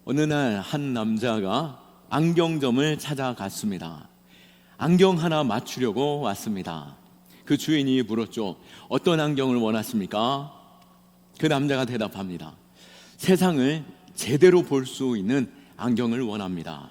어느 날 한 남자가 안경점을 찾아갔습니다. 안경 하나 맞추려고 왔습니다. 그 주인이 물었죠. 어떤 안경을 원하십니까? 그 남자가 대답합니다. 세상을 제대로 볼 수 있는 안경을 원합니다.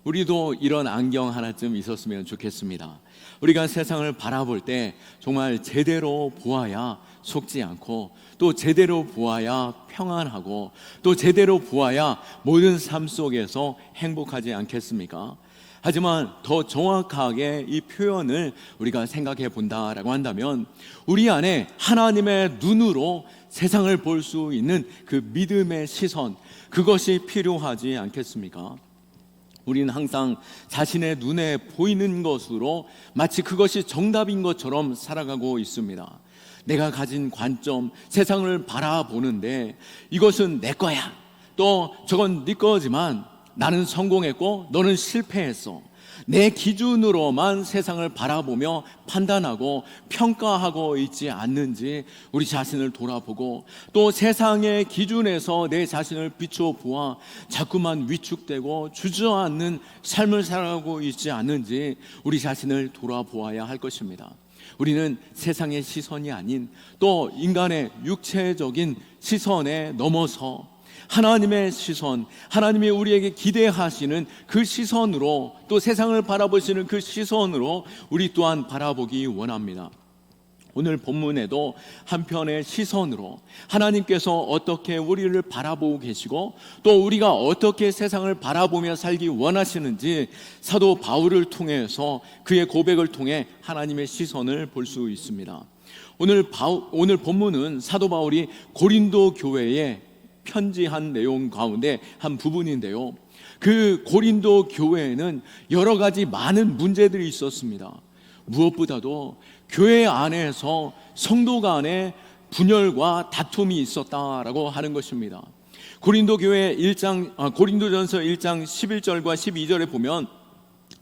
우리도 이런 안경 하나쯤 있었으면 좋겠습니다. 우리가 세상을 바라볼 때 정말 제대로 보아야 속지 않고, 또 제대로 보아야 평안하고, 또 제대로 보아야 모든 삶 속에서 행복하지 않겠습니까? 하지만 더 정확하게 이 표현을 우리가 생각해 본다라고 한다면, 우리 안에 하나님의 눈으로 세상을 볼 수 있는 그 믿음의 시선, 그것이 필요하지 않겠습니까? 우리는 항상 자신의 눈에 보이는 것으로 마치 그것이 정답인 것처럼 살아가고 있습니다. 내가 가진 관점, 세상을 바라보는데 이것은 내 거야, 또 저건 네 거지만 나는 성공했고 너는 실패했어, 내 기준으로만 세상을 바라보며 판단하고 평가하고 있지 않는지 우리 자신을 돌아보고, 또 세상의 기준에서 내 자신을 비춰보아 자꾸만 위축되고 주저앉는 삶을 살아가고 있지 않는지 우리 자신을 돌아보아야 할 것입니다. 우리는 세상의 시선이 아닌 또 인간의 육체적인 시선에 넘어서 하나님의 시선, 하나님이 우리에게 기대하시는 그 시선으로, 또 세상을 바라보시는 그 시선으로 우리 또한 바라보기 원합니다. 오늘 본문에도 한편의 시선으로 하나님께서 어떻게 우리를 바라보고 계시고, 또 우리가 어떻게 세상을 바라보며 살기 원하시는지 사도 바울을 통해서, 그의 고백을 통해 하나님의 시선을 볼 수 있습니다. 오늘 본문은 사도 바울이 고린도 교회에 편지한 내용 가운데 한 부분인데요, 그 고린도 교회에는 여러 가지 많은 문제들이 있었습니다. 무엇보다도 교회 안에서 성도 간에 분열과 다툼이 있었다라고 하는 것입니다. 고린도전서 1장 11절과 12절에 보면,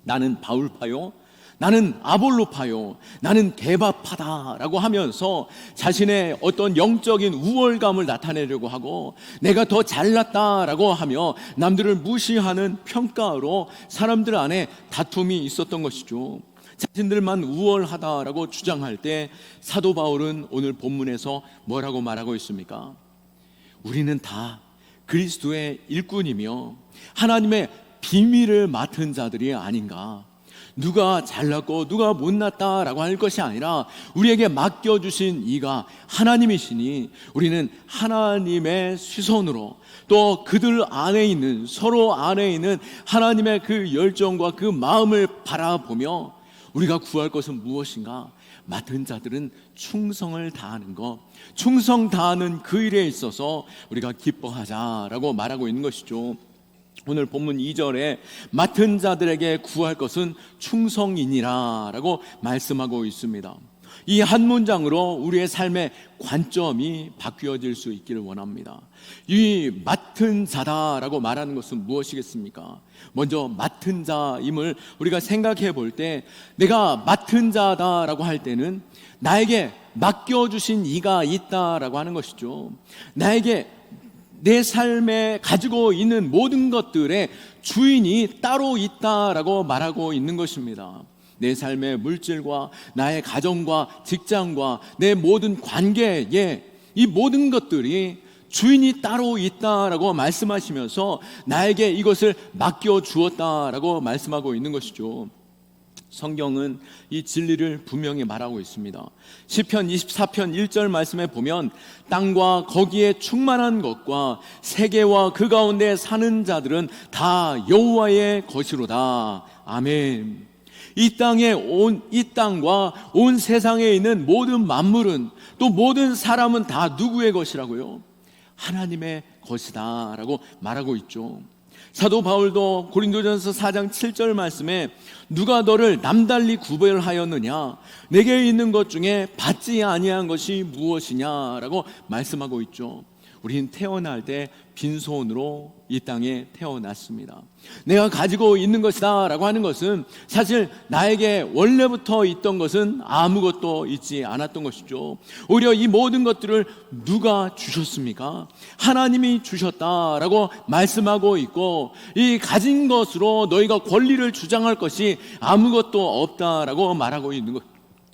나는 바울파요, 나는 아볼로파요, 나는 개바파다라고 하면서 자신의 어떤 영적인 우월감을 나타내려고 하고, 내가 더 잘났다라고 하며 남들을 무시하는 평가로 사람들 안에 다툼이 있었던 것이죠. 자신들만 우월하다라고 주장할 때 사도 바울은 오늘 본문에서 뭐라고 말하고 있습니까? 우리는 다 그리스도의 일꾼이며 하나님의 비밀을 맡은 자들이 아닌가. 누가 잘났고 누가 못났다라고 할 것이 아니라 우리에게 맡겨주신 이가 하나님이시니 우리는 하나님의 시선으로, 또 그들 안에 있는, 서로 안에 있는 하나님의 그 열정과 그 마음을 바라보며 우리가 구할 것은 무엇인가? 맡은 자들은 충성을 다하는 것, 충성 다하는 그 일에 있어서 우리가 기뻐하자라고 말하고 있는 것이죠. 오늘 본문 2절에 맡은 자들에게 구할 것은 충성이니라 라고 말씀하고 있습니다. 이 한 문장으로 우리의 삶의 관점이 바뀌어질 수 있기를 원합니다. 이 맡은 자다라고 말하는 것은 무엇이겠습니까? 먼저 맡은 자임을 우리가 생각해 볼 때, 내가 맡은 자다라고 할 때는 나에게 맡겨주신 이가 있다라고 하는 것이죠. 나에게 내 삶에 가지고 있는 모든 것들의 주인이 따로 있다라고 말하고 있는 것입니다. 내 삶의 물질과 나의 가정과 직장과 내 모든 관계에 이 모든 것들이 주인이 따로 있다라고 말씀하시면서 나에게 이것을 맡겨주었다라고 말씀하고 있는 것이죠. 성경은 이 진리를 분명히 말하고 있습니다. 시편 24편 1절 말씀에 보면, 땅과 거기에 충만한 것과 세계와 그 가운데 사는 자들은 다 여호와의 것이로다. 아멘. 이 땅과 온 세상에 있는 모든 만물은, 또 모든 사람은 다 누구의 것이라고요? 하나님의 것이다 라고 말하고 있죠. 사도 바울도 고린도전서 4장 7절 말씀에, 누가 너를 남달리 구별하였느냐? 내게 있는 것 중에 받지 아니한 것이 무엇이냐라고 말씀하고 있죠. 우리는 태어날 때 빈손으로 이 땅에 태어났습니다. 내가 가지고 있는 것이다 라고 하는 것은 사실 나에게 원래부터 있던 것은 아무것도 있지 않았던 것이죠. 오히려 이 모든 것들을 누가 주셨습니까? 하나님이 주셨다라고 말씀하고 있고, 이 가진 것으로 너희가 권리를 주장할 것이 아무것도 없다라고 말하고 있는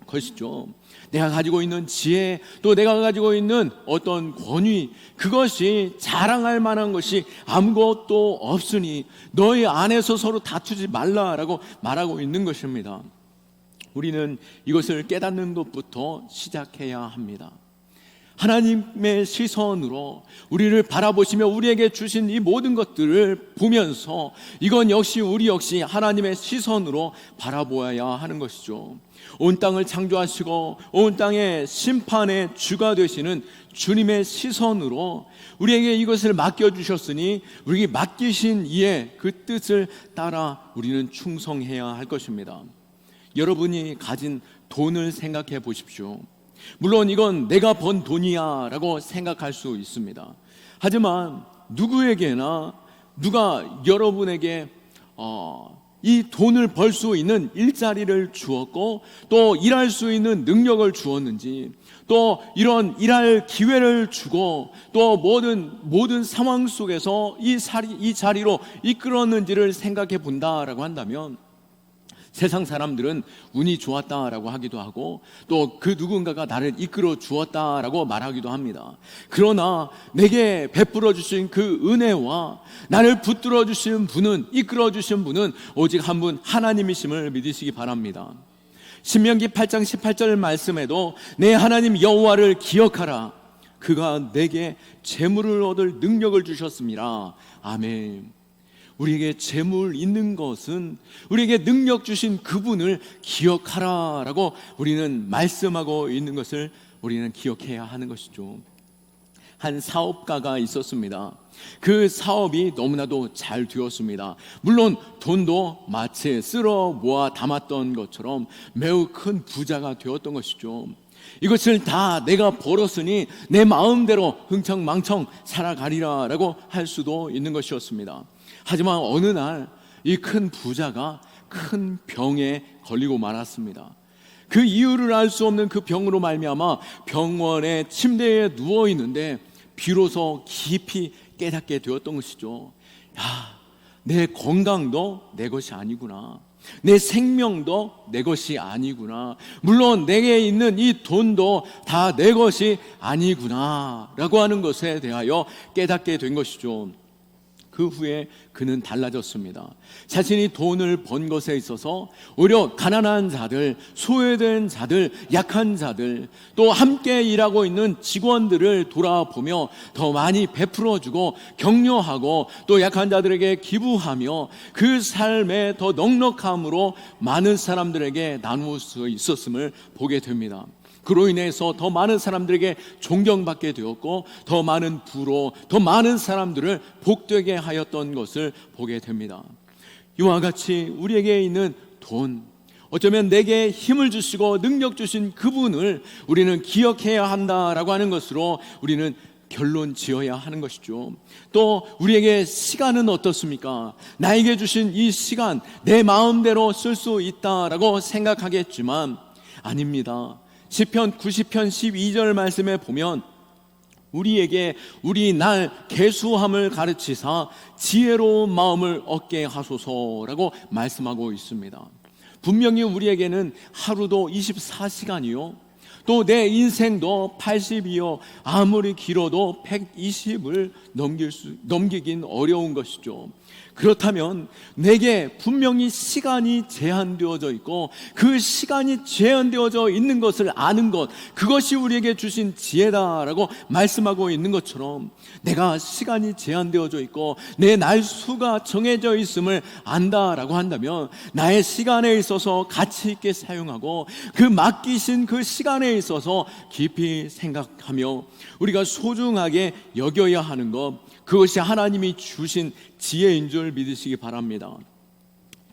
것이죠. 내가 가지고 있는 지혜, 또 내가 가지고 있는 어떤 권위, 그것이 자랑할 만한 것이 아무것도 없으니 너희 안에서 서로 다투지 말라라고 말하고 있는 것입니다. 우리는 이것을 깨닫는 것부터 시작해야 합니다. 하나님의 시선으로 우리를 바라보시며 우리에게 주신 이 모든 것들을 보면서 이건 역시 우리 역시 하나님의 시선으로 바라보아야 하는 것이죠. 온 땅을 창조하시고 온 땅의 심판의 주가 되시는 주님의 시선으로 우리에게 이것을 맡겨주셨으니 우리에게 맡기신 이의 그 뜻을 따라 우리는 충성해야 할 것입니다. 여러분이 가진 돈을 생각해 보십시오. 물론 이건 내가 번 돈이야 라고 생각할 수 있습니다. 하지만 누구에게나 누가 여러분에게 이 돈을 벌 수 있는 일자리를 주었고 또 일할 수 있는 능력을 주었는지, 또 이런 일할 기회를 주고 또 모든 상황 속에서 이 자리로 이끌었는지를 생각해 본다라고 한다면, 세상 사람들은 운이 좋았다라고 하기도 하고 또 그 누군가가 나를 이끌어 주었다라고 말하기도 합니다. 그러나 내게 베풀어 주신 그 은혜와 나를 붙들어 주신 분은, 이끌어 주신 분은 오직 한 분 하나님이심을 믿으시기 바랍니다. 신명기 8장 18절 말씀에도 내 하나님 여호와를 기억하라. 그가 내게 재물을 얻을 능력을 주셨습니다. 아멘. 우리에게 재물 있는 것은 우리에게 능력 주신 그분을 기억하라라고 우리는 말씀하고 있는 것을 우리는 기억해야 하는 것이죠. 한 사업가가 있었습니다. 그 사업이 너무나도 잘 되었습니다. 물론 돈도 마치 쓸어 모아 담았던 것처럼 매우 큰 부자가 되었던 것이죠. 이것을 다 내가 벌었으니 내 마음대로 흥청망청 살아가리라 라고 할 수도 있는 것이었습니다. 하지만 어느 날 이 큰 부자가 큰 병에 걸리고 말았습니다. 그 이유를 알 수 없는 그 병으로 말미암아 병원의 침대에 누워 있는데 비로소 깊이 깨닫게 되었던 것이죠. 내 건강도 내 것이 아니구나. 내 생명도 내 것이 아니구나. 물론 내게 있는 이 돈도 다 내 것이 아니구나 라고 하는 것에 대하여 깨닫게 된 것이죠. 그 후에 그는 달라졌습니다. 자신이 돈을 번 것에 있어서 오히려 가난한 자들, 소외된 자들, 약한 자들, 또 함께 일하고 있는 직원들을 돌아보며 더 많이 베풀어주고 격려하고 또 약한 자들에게 기부하며 그 삶에 더 넉넉함으로 많은 사람들에게 나눌 수 있었음을 보게 됩니다. 그로 인해서 더 많은 사람들에게 존경받게 되었고 더 많은 부로 더 많은 사람들을 복되게 하였던 것을 보게 됩니다. 이와 같이 우리에게 있는 돈, 어쩌면 내게 힘을 주시고 능력 주신 그분을 우리는 기억해야 한다라고 하는 것으로 우리는 결론 지어야 하는 것이죠. 또 우리에게 시간은 어떻습니까? 나에게 주신 이 시간 내 마음대로 쓸 수 있다라고 생각하겠지만 아닙니다. 시편 90편 12절 말씀에 보면 우리에게 우리 날 계수함을 가르치사 지혜로운 마음을 얻게 하소서라고 말씀하고 있습니다. 분명히 우리에게는 하루도 24시간이요 또 내 인생도 80이요 아무리 길어도 120을 넘기긴 어려운 것이죠. 그렇다면 내게 분명히 시간이 제한되어져 있고 그 시간이 제한되어져 있는 것을 아는 것, 그것이 우리에게 주신 지혜다라고 말씀하고 있는 것처럼 내가 시간이 제한되어져 있고 내 날수가 정해져 있음을 안다라고 한다면 나의 시간에 있어서 가치 있게 사용하고 그 맡기신 그 시간에 있어서 깊이 생각하며 우리가 소중하게 여겨야 하는 것, 그것이 하나님이 주신 지혜인 줄 믿으시기 바랍니다.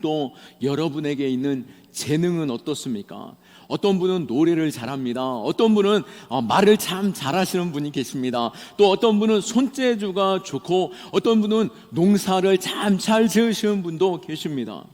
또 여러분에게 있는 재능은 어떻습니까? 어떤 분은 노래를 잘합니다. 어떤 분은 말을 참 잘하시는 분이 계십니다. 또 어떤 분은 손재주가 좋고 어떤 분은 농사를 참 잘 지으시는 분도 계십니다.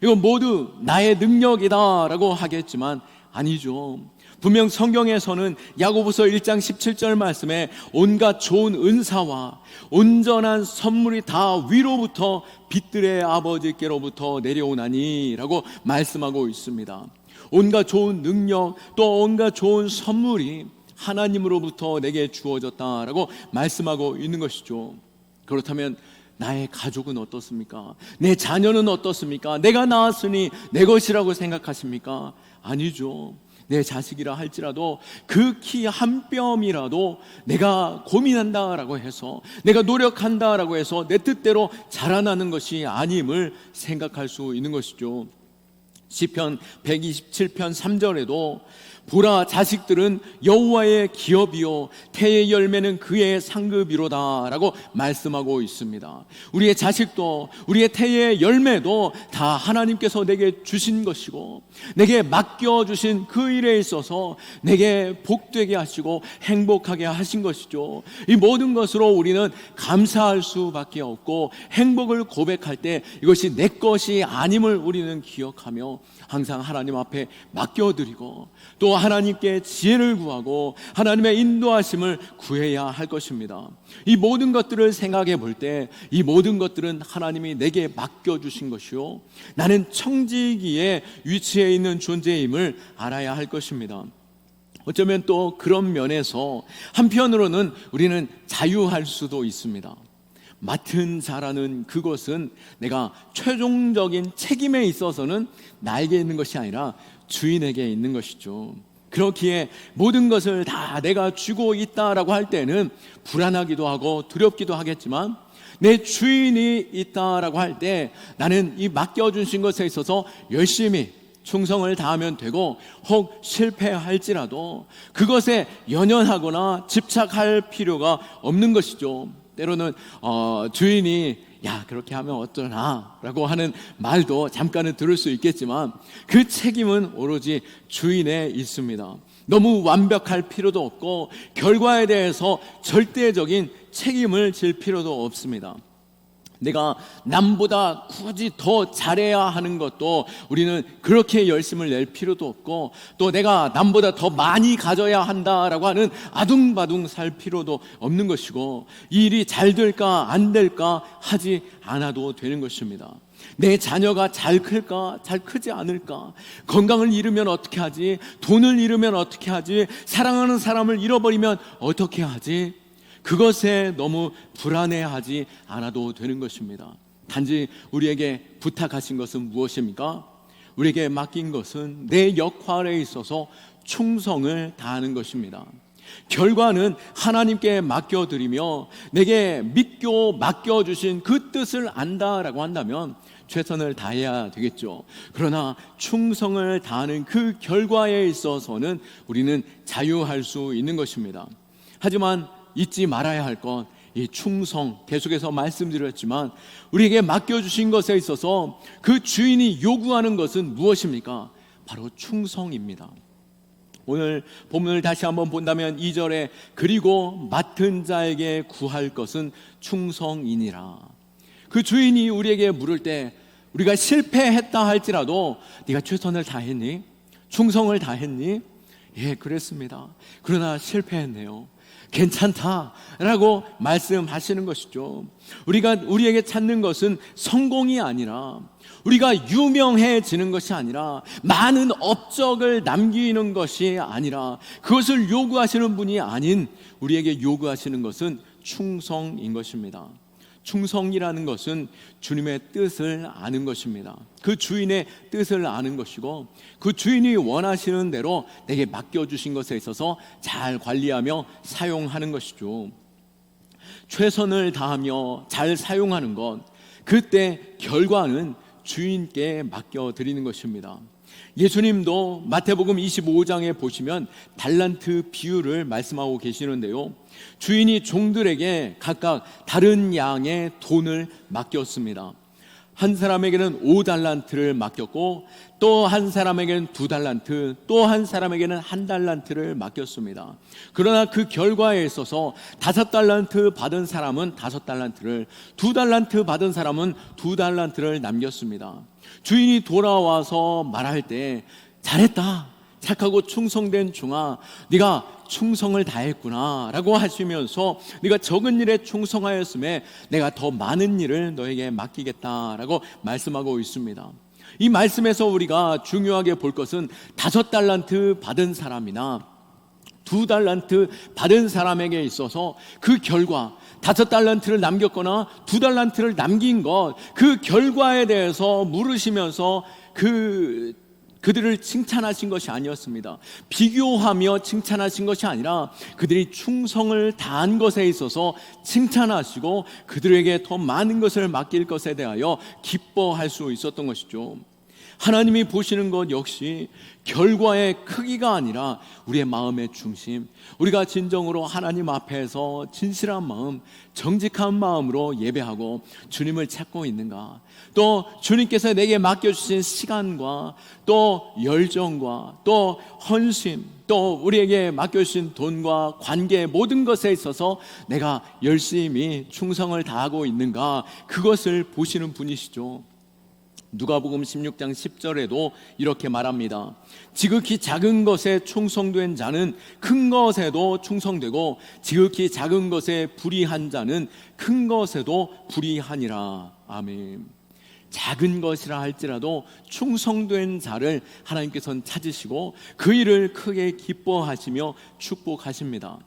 이건 모두 나의 능력이다라고 하겠지만 아니죠. 분명 성경에서는 야고보서 1장 17절 말씀에 온갖 좋은 은사와 온전한 선물이 다 위로부터 빛들의 아버지께로부터 내려오나니 라고 말씀하고 있습니다. 온갖 좋은 능력 또 온갖 좋은 선물이 하나님으로부터 내게 주어졌다라고 말씀하고 있는 것이죠. 그렇다면 나의 가족은 어떻습니까? 내 자녀는 어떻습니까? 내가 낳았으니 내 것이라고 생각하십니까? 아니죠. 내 자식이라 할지라도 그 키 한 뼘이라도 내가 고민한다라고 해서 내가 노력한다라고 해서 내 뜻대로 자라나는 것이 아님을 생각할 수 있는 것이죠. 시편 127편 3절에도 보라 자식들은 여호와의 기업이요 태의 열매는 그의 상급이로다 라고 말씀하고 있습니다. 우리의 자식도 우리의 태의 열매도 다 하나님께서 내게 주신 것이고 내게 맡겨주신 그 일에 있어서 내게 복되게 하시고 행복하게 하신 것이죠. 이 모든 것으로 우리는 감사할 수밖에 없고 행복을 고백할 때 이것이 내 것이 아님을 우리는 기억하며 항상 하나님 앞에 맡겨드리고 또 하나님께 지혜를 구하고 하나님의 인도하심을 구해야 할 것입니다. 이 모든 것들을 생각해 볼 때 이 모든 것들은 하나님이 내게 맡겨주신 것이요 나는 청지기의 위치에 있는 존재임을 알아야 할 것입니다. 어쩌면 또 그런 면에서 한편으로는 우리는 자유할 수도 있습니다. 맡은 자라는 그것은 내가 최종적인 책임에 있어서는 나에게 있는 것이 아니라 주인에게 있는 것이죠. 그렇기에 모든 것을 다 내가 쥐고 있다라고 할 때는 불안하기도 하고 두렵기도 하겠지만 내 주인이 있다라고 할 때 나는 이 맡겨주신 것에 있어서 열심히 충성을 다하면 되고 혹 실패할지라도 그것에 연연하거나 집착할 필요가 없는 것이죠. 때로는 주인이 야 그렇게 하면 어쩌나 라고 하는 말도 잠깐은 들을 수 있겠지만 그 책임은 오로지 주인에 있습니다. 너무 완벽할 필요도 없고 결과에 대해서 절대적인 책임을 질 필요도 없습니다. 내가 남보다 굳이 더 잘해야 하는 것도 우리는 그렇게 열심을 낼 필요도 없고 또 내가 남보다 더 많이 가져야 한다라고 하는 아둥바둥 살 필요도 없는 것이고 이 일이 잘 될까 안 될까 하지 않아도 되는 것입니다. 내 자녀가 잘 클까 잘 크지 않을까, 건강을 잃으면 어떻게 하지, 돈을 잃으면 어떻게 하지, 사랑하는 사람을 잃어버리면 어떻게 하지, 그것에 너무 불안해하지 않아도 되는 것입니다. 단지 우리에게 부탁하신 것은 무엇입니까? 우리에게 맡긴 것은 내 역할에 있어서 충성을 다하는 것입니다. 결과는 하나님께 맡겨드리며 내게 믿고 맡겨주신 그 뜻을 안다라고 한다면 최선을 다해야 되겠죠. 그러나 충성을 다하는 그 결과에 있어서는 우리는 자유할 수 있는 것입니다. 하지만 잊지 말아야 할 것, 이 충성, 계속해서 말씀드렸지만 우리에게 맡겨주신 것에 있어서 그 주인이 요구하는 것은 무엇입니까? 바로 충성입니다. 오늘 본문을 다시 한번 본다면 2절에 그리고 맡은 자에게 구할 것은 충성이니라. 그 주인이 우리에게 물을 때 우리가 실패했다 할지라도 네가 최선을 다했니? 충성을 다했니? 예, 그랬습니다. 그러나 실패했네요. 괜찮다라고 말씀하시는 것이죠. 우리에게 찾는 것은 성공이 아니라 우리가 유명해지는 것이 아니라 많은 업적을 남기는 것이 아니라 그것을 요구하시는 분이 아닌 우리에게 요구하시는 것은 충성인 것입니다. 충성이라는 것은 주님의 뜻을 아는 것입니다. 그 주인의 뜻을 아는 것이고 그 주인이 원하시는 대로 내게 맡겨주신 것에 있어서 잘 관리하며 사용하는 것이죠. 최선을 다하며 잘 사용하는 것, 그때 결과는 주인께 맡겨드리는 것입니다. 예수님도 마태복음 25장에 보시면 달란트 비유를 말씀하고 계시는데요, 주인이 종들에게 각각 다른 양의 돈을 맡겼습니다. 한 사람에게는 5달란트를 맡겼고 또 한 사람에게는 2달란트, 또 한 사람에게는 1달란트를 맡겼습니다. 그러나 그 결과에 있어서 5달란트 받은 사람은 5달란트를, 2달란트 받은 사람은 2달란트를 남겼습니다. 주인이 돌아와서 말할 때 잘했다, 착하고 충성된 종아, 네가 충성을 다했구나 라고 하시면서 네가 적은 일에 충성하였음에 내가 더 많은 일을 너에게 맡기겠다라고 말씀하고 있습니다. 이 말씀에서 우리가 중요하게 볼 것은 5달란트 받은 사람이나 2달란트 받은 사람에게 있어서 그 결과, 5달란트를 남겼거나 2달란트를 남긴 것, 그 결과에 대해서 물으시면서 그들을 칭찬하신 것이 아니었습니다. 비교하며 칭찬하신 것이 아니라 그들이 충성을 다한 것에 있어서 칭찬하시고 그들에게 더 많은 것을 맡길 것에 대하여 기뻐할 수 있었던 것이죠. 하나님이 보시는 것 역시 결과의 크기가 아니라 우리의 마음의 중심, 우리가 진정으로 하나님 앞에서 진실한 마음, 정직한 마음으로 예배하고 주님을 찾고 있는가, 또 주님께서 내게 맡겨주신 시간과 또 열정과 또 헌신, 또 우리에게 맡겨주신 돈과 관계, 모든 것에 있어서 내가 열심히 충성을 다하고 있는가, 그것을 보시는 분이시죠. 누가복음 16장 10절에도 이렇게 말합니다. 지극히 작은 것에 충성된 자는 큰 것에도 충성되고 지극히 작은 것에 불의한 자는 큰 것에도 불의하니라. 아멘. 작은 것이라 할지라도 충성된 자를 하나님께서는 찾으시고 그 일을 크게 기뻐하시며 축복하십니다.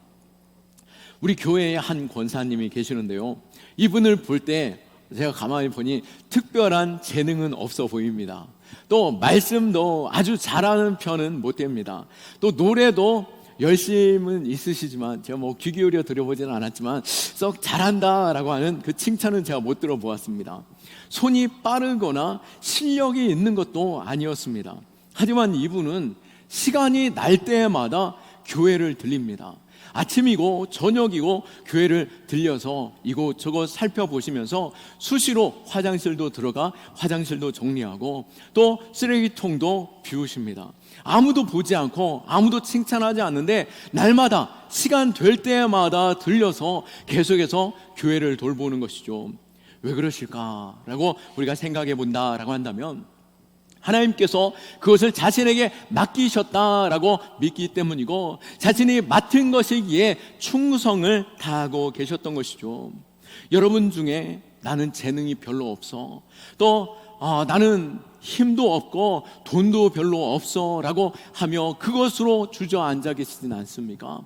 우리 교회에 한 권사님이 계시는데요, 이분을 볼 때 제가 가만히 보니 특별한 재능은 없어 보입니다. 또 말씀도 아주 잘하는 편은 못 됩니다. 또 노래도 열심은 있으시지만 제가 귀 기울여 들어보지는 않았지만 썩 잘한다라고 하는 그 칭찬은 제가 못 들어보았습니다. 손이 빠르거나 실력이 있는 것도 아니었습니다. 하지만 이분은 시간이 날 때마다 교회를 들립니다. 아침이고 저녁이고 교회를 들려서 이곳저곳 살펴보시면서 수시로 화장실도 들어가 화장실도 정리하고 또 쓰레기통도 비우십니다. 아무도 보지 않고 아무도 칭찬하지 않는데 날마다 시간 될 때마다 들려서 계속해서 교회를 돌보는 것이죠. 왜 그러실까라고 우리가 생각해 본다라고 한다면 하나님께서 그것을 자신에게 맡기셨다라고 믿기 때문이고 자신이 맡은 것이기에 충성을 다하고 계셨던 것이죠. 여러분 중에 나는 재능이 별로 없어, 또 나는 힘도 없고 돈도 별로 없어 라고 하며 그것으로 주저앉아 계시진 않습니까?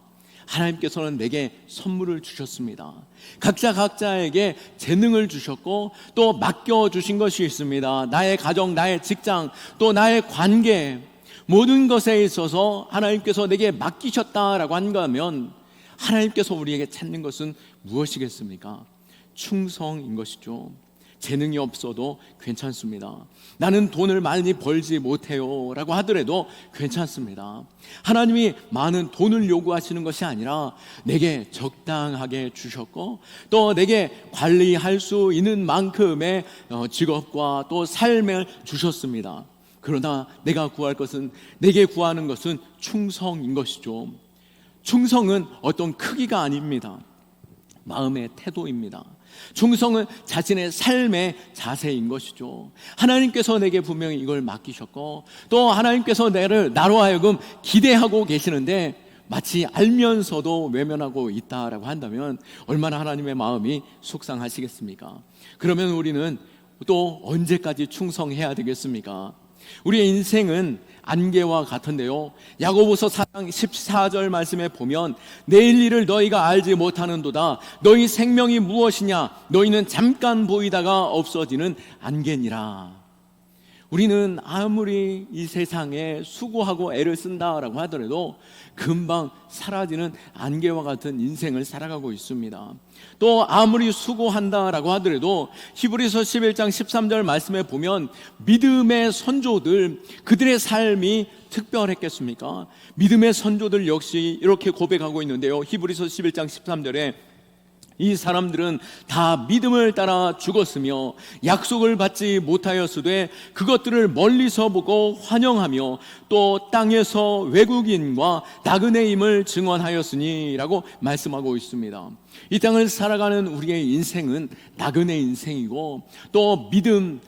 하나님께서는 내게 선물을 주셨습니다. 각자에게 재능을 주셨고 또 맡겨주신 것이 있습니다. 나의 가정, 나의 직장, 또 나의 관계, 모든 것에 있어서 하나님께서 내게 맡기셨다라고 한다면 하나님께서 우리에게 찾는 것은 무엇이겠습니까? 충성인 것이죠. 재능이 없어도 괜찮습니다. 나는 돈을 많이 벌지 못해요 라고 하더라도 괜찮습니다. 하나님이 많은 돈을 요구하시는 것이 아니라 내게 적당하게 주셨고 또 내게 관리할 수 있는 만큼의 직업과 또 삶을 주셨습니다. 그러나 내가 내게 구하는 것은 충성인 것이죠. 충성은 어떤 크기가 아닙니다. 마음의 태도입니다. 충성은 자신의 삶의 자세인 것이죠. 하나님께서 내게 분명히 이걸 맡기셨고 또 하나님께서 나로 하여금 기대하고 계시는데 마치 알면서도 외면하고 있다라고 한다면 얼마나 하나님의 마음이 속상하시겠습니까? 그러면 우리는 또 언제까지 충성해야 되겠습니까? 우리의 인생은 안개와 같은데요, 야고보서 4장 14절 말씀에 보면 내일 일을 너희가 알지 못하는도다. 너희 생명이 무엇이냐? 너희는 잠깐 보이다가 없어지는 안개니라. 우리는 아무리 이 세상에 수고하고 애를 쓴다라고 하더라도 금방 사라지는 안개와 같은 인생을 살아가고 있습니다. 또 아무리 수고한다라고 하더라도 히브리서 11장 13절 말씀에 보면 믿음의 선조들, 그들의 삶이 특별했겠습니까? 믿음의 선조들 역시 이렇게 고백하고 있는데요, 히브리서 11장 13절에 이 사람들은 다 믿음을 따라 죽었으며 약속을 받지 못하였으되 그것들을 멀리서 보고 환영하며 또 땅에서 외국인과 나그네임을 증언하였으니 라고 말씀하고 있습니다. 이 땅을 살아가는 우리의 인생은 나그네 인생이고, 또 믿음,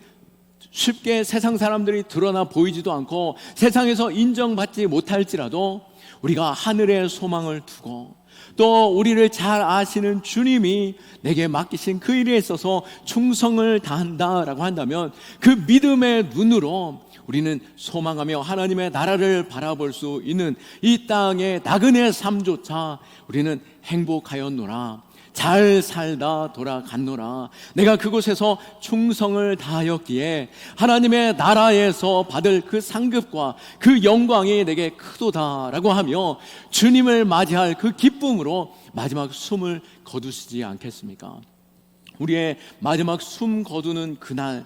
쉽게 세상 사람들이 드러나 보이지도 않고 세상에서 인정받지 못할지라도 우리가 하늘의 소망을 두고, 또 우리를 잘 아시는 주님이 내게 맡기신 그 일에 있어서 충성을 다한다라고 한다면, 그 믿음의 눈으로 우리는 소망하며 하나님의 나라를 바라볼 수 있는 이 땅의 나그네 삶조차 우리는 행복하였노라, 잘 살다 돌아갔노라, 내가 그곳에서 충성을 다하였기에 하나님의 나라에서 받을 그 상급과 그 영광이 내게 크도다라고 하며 주님을 맞이할 그 기쁨으로 마지막 숨을 거두시지 않겠습니까? 우리의 마지막 숨 거두는 그날,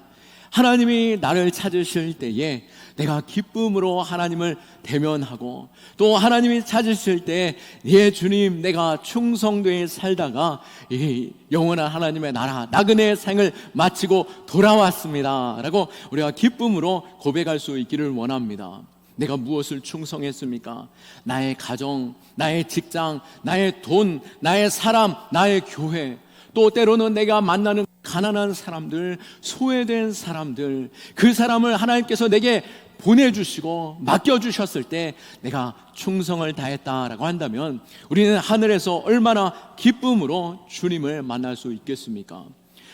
하나님이 나를 찾으실 때에 내가 기쁨으로 하나님을 대면하고, 또 하나님이 찾으실 때 예 주님, 내가 충성되이 살다가 이 영원한 하나님의 나라 나그네 생을 마치고 돌아왔습니다 라고 우리가 기쁨으로 고백할 수 있기를 원합니다. 내가 무엇을 충성했습니까? 나의 가정, 나의 직장, 나의 돈, 나의 사람, 나의 교회, 또 때로는 내가 만나는 가난한 사람들, 소외된 사람들, 그 사람을 하나님께서 내게 보내주시고 맡겨주셨을 때 내가 충성을 다했다라고 한다면 우리는 하늘에서 얼마나 기쁨으로 주님을 만날 수 있겠습니까?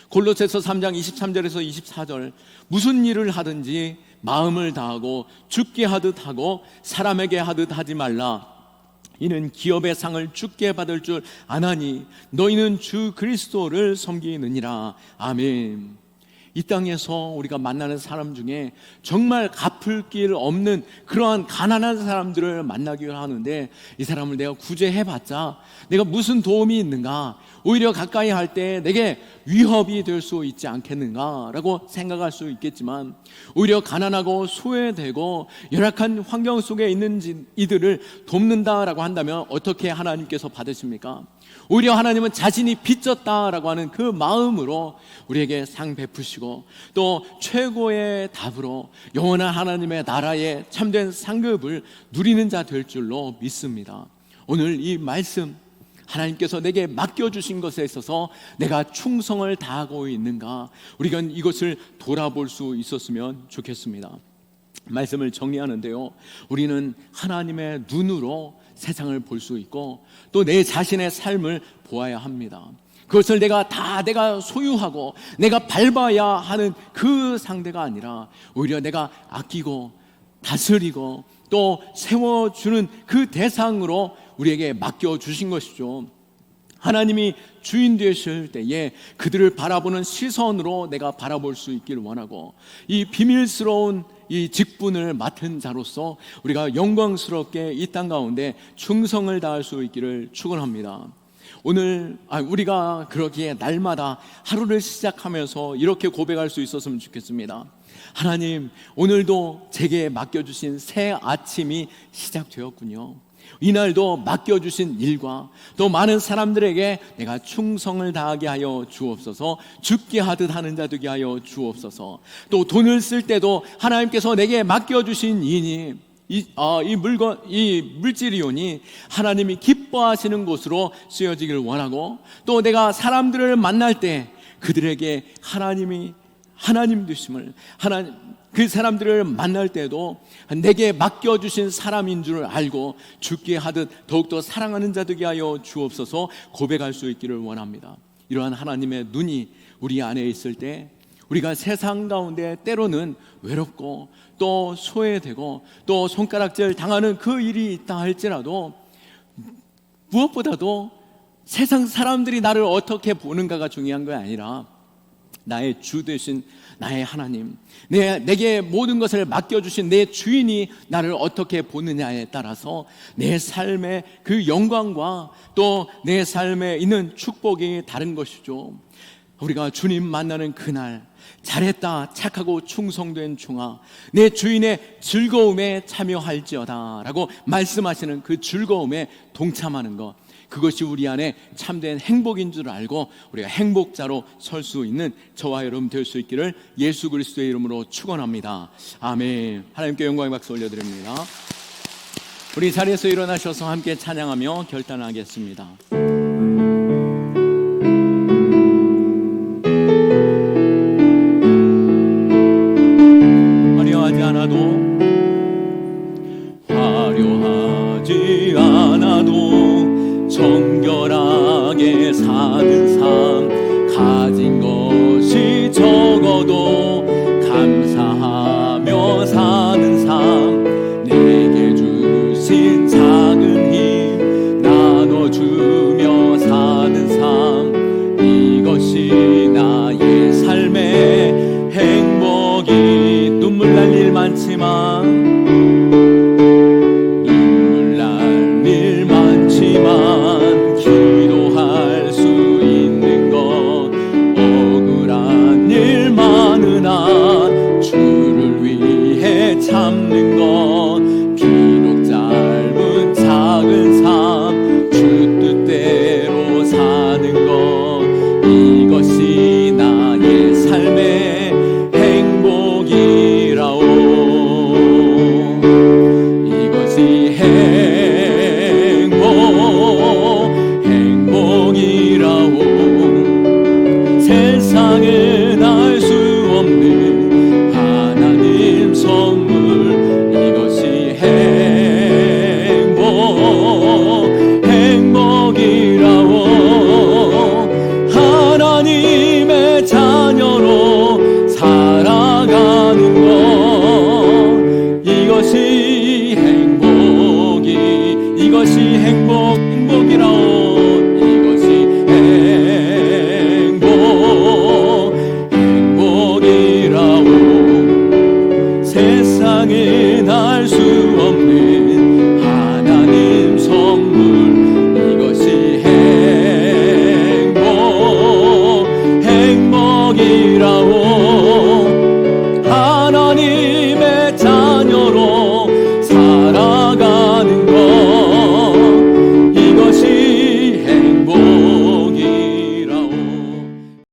골로새서 3장 23절에서 24절, 무슨 일을 하든지 마음을 다하고 죽게 하듯 하고 사람에게 하듯 하지 말라. 이는 기업의 상을 주께 받을 줄 아나니 너희는 주 그리스도를 섬기느니라. 아멘. 이 땅에서 우리가 만나는 사람 중에 정말 갚을 길 없는 그러한 가난한 사람들을 만나기를 하는데, 이 사람을 내가 구제해봤자 내가 무슨 도움이 있는가, 오히려 가까이 할 때 내게 위협이 될 수 있지 않겠는가라고 생각할 수 있겠지만, 오히려 가난하고 소외되고 열악한 환경 속에 있는 이들을 돕는다라고 한다면 어떻게 하나님께서 받으십니까? 오히려 하나님은 자신이 빚졌다라고 하는 그 마음으로 우리에게 상 베푸시고, 또 최고의 답으로 영원한 하나님의 나라의 참된 상급을 누리는 자 될 줄로 믿습니다. 오늘 이 말씀, 하나님께서 내게 맡겨주신 것에 있어서 내가 충성을 다하고 있는가, 우리가 이것을 돌아볼 수 있었으면 좋겠습니다. 말씀을 정리하는데요, 우리는 하나님의 눈으로 세상을 볼 수 있고 또 내 자신의 삶을 보아야 합니다. 그것을 내가 소유하고 내가 밟아야 하는 그 상대가 아니라 오히려 내가 아끼고 다스리고 또 세워주는 그 대상으로 우리에게 맡겨주신 것이죠. 하나님이 주인 되실 때에 그들을 바라보는 시선으로 내가 바라볼 수 있기를 원하고, 이 비밀스러운 이 직분을 맡은 자로서 우리가 영광스럽게 이 땅 가운데 충성을 다할 수 있기를 축원합니다. 오늘 우리가 그러기에 날마다 하루를 시작하면서 이렇게 고백할 수 있었으면 좋겠습니다. 하나님, 오늘도 제게 맡겨주신 새 아침이 시작되었군요. 이날도 맡겨주신 일과 또 많은 사람들에게 내가 충성을 다하게 하여 주옵소서. 죽게 하듯 하는 자 되게 하여 주옵소서. 또 돈을 쓸 때도 하나님께서 내게 맡겨주신 이니 이 물질이오니 하나님이 기뻐하시는 곳으로 쓰여지길 원하고, 또 내가 사람들을 만날 때 그들에게 하나님 되심을, 그 사람들을 만날 때도 내게 맡겨주신 사람인 줄 알고 죽게 하듯 더욱더 사랑하는 자 되게 하여 주옵소서 고백할 수 있기를 원합니다. 이러한 하나님의 눈이 우리 안에 있을 때 우리가 세상 가운데 때로는 외롭고 또 소외되고 또 손가락질 당하는 그 일이 있다 할지라도, 무엇보다도 세상 사람들이 나를 어떻게 보는가가 중요한 게 아니라 나의 주 되신 나의 하나님, 내게 모든 것을 맡겨주신 내 주인이 나를 어떻게 보느냐에 따라서 내 삶의 그 영광과 또 내 삶에 있는 축복이 다른 것이죠. 우리가 주님 만나는 그날, 잘했다 착하고 충성된 종아, 내 주인의 즐거움에 참여할지어다 라고 말씀하시는 그 즐거움에 동참하는 것, 그것이 우리 안에 참된 행복인 줄 알고 우리가 행복자로 설 수 있는 저와 여러분 될 수 있기를 예수 그리스도의 이름으로 축원합니다. 아멘. 하나님께 영광의 박수 올려드립니다. 우리 자리에서 일어나셔서 함께 찬양하며 결단하겠습니다. 화려하지 않아도 정결하게 사는 삶, 가진 것이 적어도 감사하며 사는 삶, 내게 주신 작은 힘 나눠주며 사는 삶, 이것이 나의 삶의 행복이. 눈물 날 일 많지만 기도할 수 있는 것, 억울한 일 많으나 주를 위해 참는 것, 비록 짧은 작은 삶 주 뜻대로 사는 것, 이것이 나의 삶의 행복이라오. 이것이 세상은 알 수 없는 하나님 선물, 이것이 행복이라오. 하나님